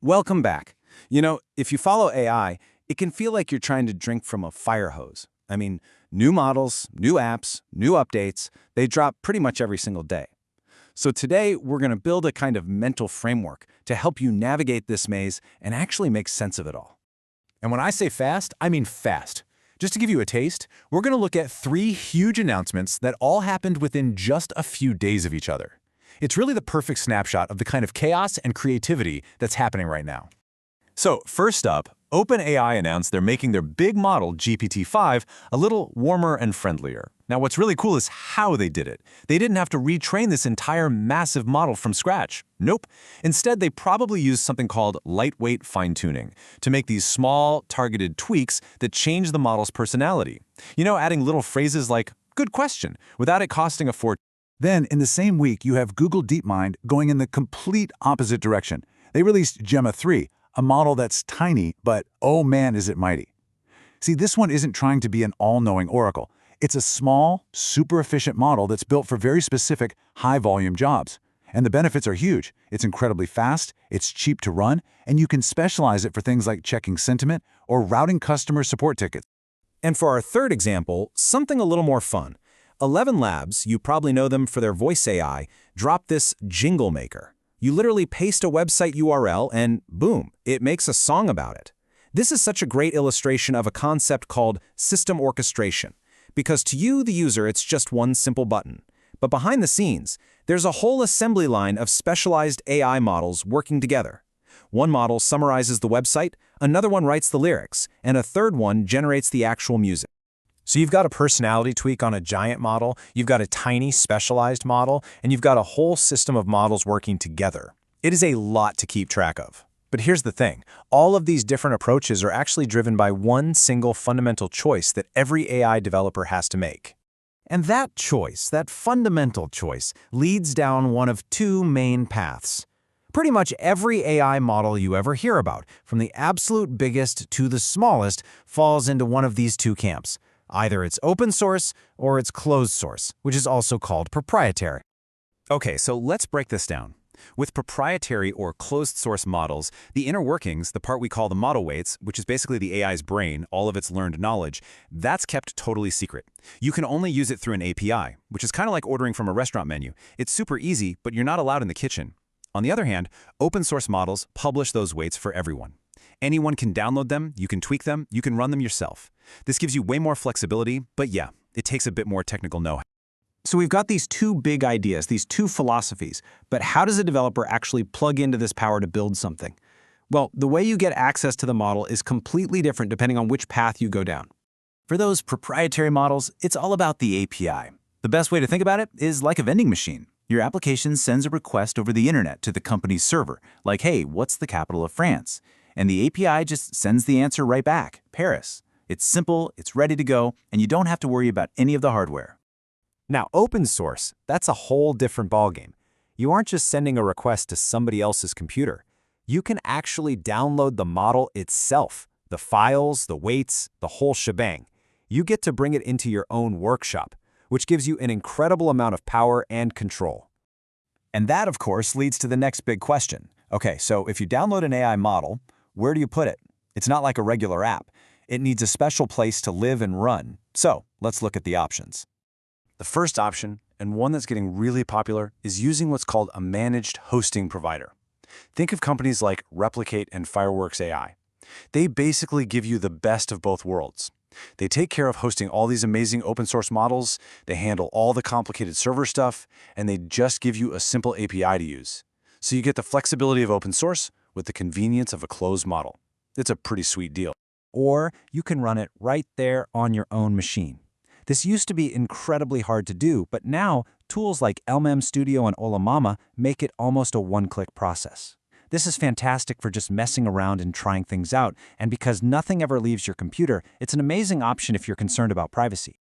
Welcome back. If you follow AI, it can feel like you're trying to drink from a fire hose. I mean, new models, new apps, new updates, they drop pretty much every single day. So today, we're going to build a kind of mental framework to help you navigate this maze and actually make sense of it all. And when I say fast, I mean fast. Just to give you a taste, we're going to look at 3 huge announcements that all happened within just a few days of each other. It's really the perfect snapshot of the kind of chaos and creativity that's happening right now. So first up, OpenAI announced they're making their big model, GPT-5, a little warmer and friendlier. Now what's really cool is how they did it. They didn't have to retrain this entire massive model from scratch. Nope. Instead, they probably used something called lightweight fine-tuning to make these small, targeted tweaks that change the model's personality. Adding little phrases like, "good question," without it costing a fortune. Then, in the same week, you have Google DeepMind going in the complete opposite direction. They released Gemma 3, a model that's tiny, but oh man is it mighty. See, this one isn't trying to be an all-knowing oracle. It's a small, super efficient model that's built for very specific, high-volume jobs. And the benefits are huge. It's incredibly fast, it's cheap to run, and you can specialize it for things like checking sentiment or routing customer support tickets. And for our third example, something a little more fun. 11 Labs, you probably know them for their voice AI, dropped this jingle maker. You literally paste a website URL and boom, it makes a song about it. This is such a great illustration of a concept called system orchestration, because to you, the user, it's just one simple button. But behind the scenes, there's a whole assembly line of specialized AI models working together. One model summarizes the website, another one writes the lyrics, and a third one generates the actual music. So you've got a personality tweak on a giant model, you've got a tiny specialized model, and you've got a whole system of models working together. It is a lot to keep track of. But here's the thing, all of these different approaches are actually driven by one single fundamental choice that every AI developer has to make. And that choice, that fundamental choice, leads down one of 2 main paths. Pretty much every AI model you ever hear about, from the absolute biggest to the smallest, falls into one of these 2 camps. Either it's open source or it's closed source, which is also called proprietary. Okay, so let's break this down. With proprietary or closed source models, the inner workings, the part we call the model weights, which is basically the AI's brain, all of its learned knowledge, that's kept totally secret. You can only use it through an API, which is kind of like ordering from a restaurant menu. It's super easy, but you're not allowed in the kitchen. On the other hand, open source models publish those weights for everyone. Anyone can download them, you can tweak them, you can run them yourself. This gives you way more flexibility, but yeah, it takes a bit more technical know-how. So we've got these 2 big ideas, these 2 philosophies, but how does a developer actually plug into this power to build something? Well, the way you get access to the model is completely different depending on which path you go down. For those proprietary models, it's all about the API. The best way to think about it is like a vending machine. Your application sends a request over the internet to the company's server, like, hey, what's the capital of France? And the API just sends the answer right back, Paris. It's simple, it's ready to go, and you don't have to worry about any of the hardware. Now, open source, that's a whole different ballgame. You aren't just sending a request to somebody else's computer. You can actually download the model itself, the files, the weights, the whole shebang. You get to bring it into your own workshop, which gives you an incredible amount of power and control. And that, of course, leads to the next big question. Okay, so if you download an AI model, where do you put it? It's not like a regular app. It needs a special place to live and run. So let's look at the options. The first option, and one that's getting really popular, is using what's called a managed hosting provider. Think of companies like Replicate and Fireworks AI. They basically give you the best of both worlds. They take care of hosting all these amazing open source models, they handle all the complicated server stuff, and they just give you a simple API to use. So you get the flexibility of open source with the convenience of a closed model. It's a pretty sweet deal. Or you can run it right there on your own machine. This used to be incredibly hard to do, but now tools like LMM Studio and Olamama make it almost a one-click process. This is fantastic for just messing around and trying things out, and because nothing ever leaves your computer, it's an amazing option if you're concerned about privacy.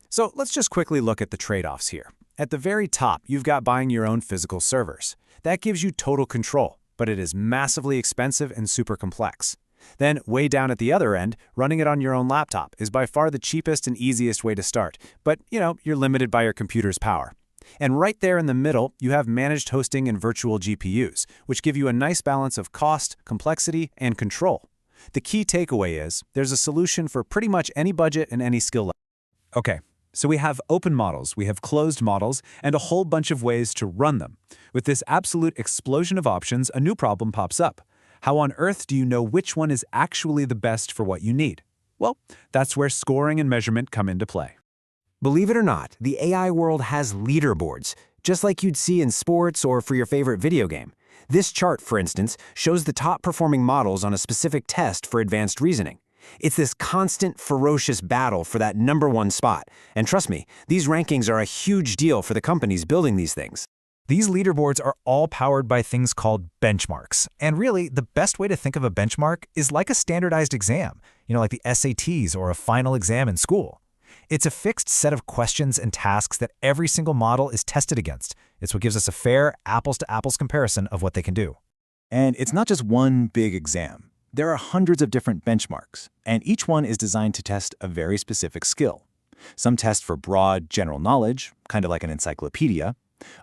So let's just quickly look at the trade-offs here. At the very top, you've got buying your own physical servers. That gives you total control, but it is massively expensive and super complex. Then, way down at the other end, running it on your own laptop is by far the cheapest and easiest way to start, but, you're limited by your computer's power. And right there in the middle, you have managed hosting and virtual GPUs, which give you a nice balance of cost, complexity, and control. The key takeaway is there's a solution for pretty much any budget and any skill level. Okay, so we have open models, we have closed models, and a whole bunch of ways to run them. With this absolute explosion of options, a new problem pops up. How on earth do you know which one is actually the best for what you need? Well, that's where scoring and measurement come into play. Believe it or not, the AI world has leaderboards, just like you'd see in sports or for your favorite video game. This chart, for instance, shows the top-performing models on a specific test for advanced reasoning. It's this constant, ferocious battle for that #1 spot. And trust me, these rankings are a huge deal for the companies building these things. These leaderboards are all powered by things called benchmarks. And really, the best way to think of a benchmark is like a standardized exam, like the SATs or a final exam in school. It's a fixed set of questions and tasks that every single model is tested against. It's what gives us a fair apples-to-apples comparison of what they can do. And it's not just one big exam. There are hundreds of different benchmarks, and each one is designed to test a very specific skill. Some test for broad, general knowledge, kind of like an encyclopedia.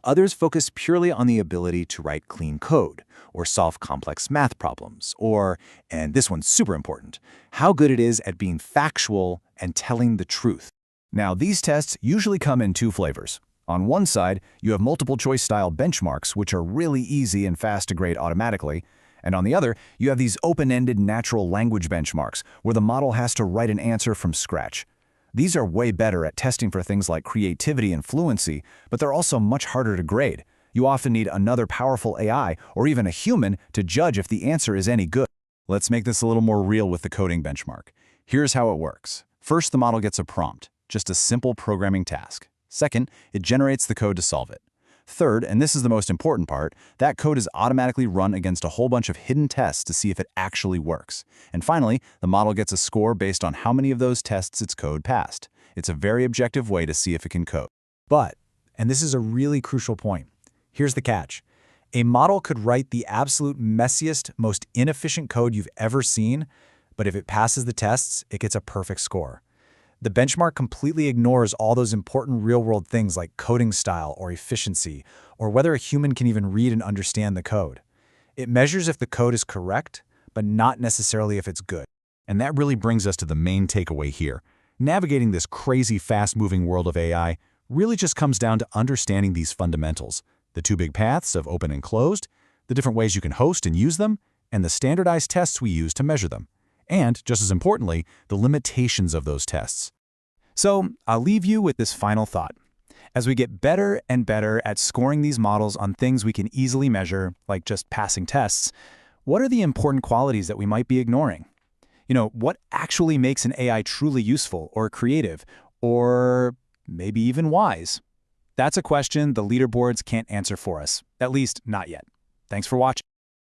Others focus purely on the ability to write clean code, or solve complex math problems, or, and this one's super important, how good it is at being factual and telling the truth. Now, these tests usually come in two flavors. On one side, you have multiple-choice-style benchmarks, which are really easy and fast to grade automatically. And on the other, you have these open-ended natural language benchmarks, where the model has to write an answer from scratch. These are way better at testing for things like creativity and fluency, but they're also much harder to grade. You often need another powerful AI or even a human to judge if the answer is any good. Let's make this a little more real with the coding benchmark. Here's how it works. First, the model gets a prompt, just a simple programming task. Second, it generates the code to solve it. Third, and this is the most important part, that code is automatically run against a whole bunch of hidden tests to see if it actually works. And finally, the model gets a score based on how many of those tests its code passed. It's a very objective way to see if it can code. But, and this is a really crucial point, here's the catch. A model could write the absolute messiest, most inefficient code you've ever seen, but if it passes the tests, it gets a perfect score. The benchmark completely ignores all those important real-world things like coding style or efficiency, or whether a human can even read and understand the code. It measures if the code is correct, but not necessarily if it's good. And that really brings us to the main takeaway here. Navigating this crazy, fast-moving world of AI really just comes down to understanding these fundamentals. The two big paths of open and closed, the different ways you can host and use them, and the standardized tests we use to measure them. And, just as importantly, the limitations of those tests. So, I'll leave you with this final thought. As we get better and better at scoring these models on things we can easily measure, like just passing tests, what are the important qualities that we might be ignoring? What actually makes an AI truly useful or creative, or maybe even wise? That's a question the leaderboards can't answer for us, at least not yet. Thanks for watching.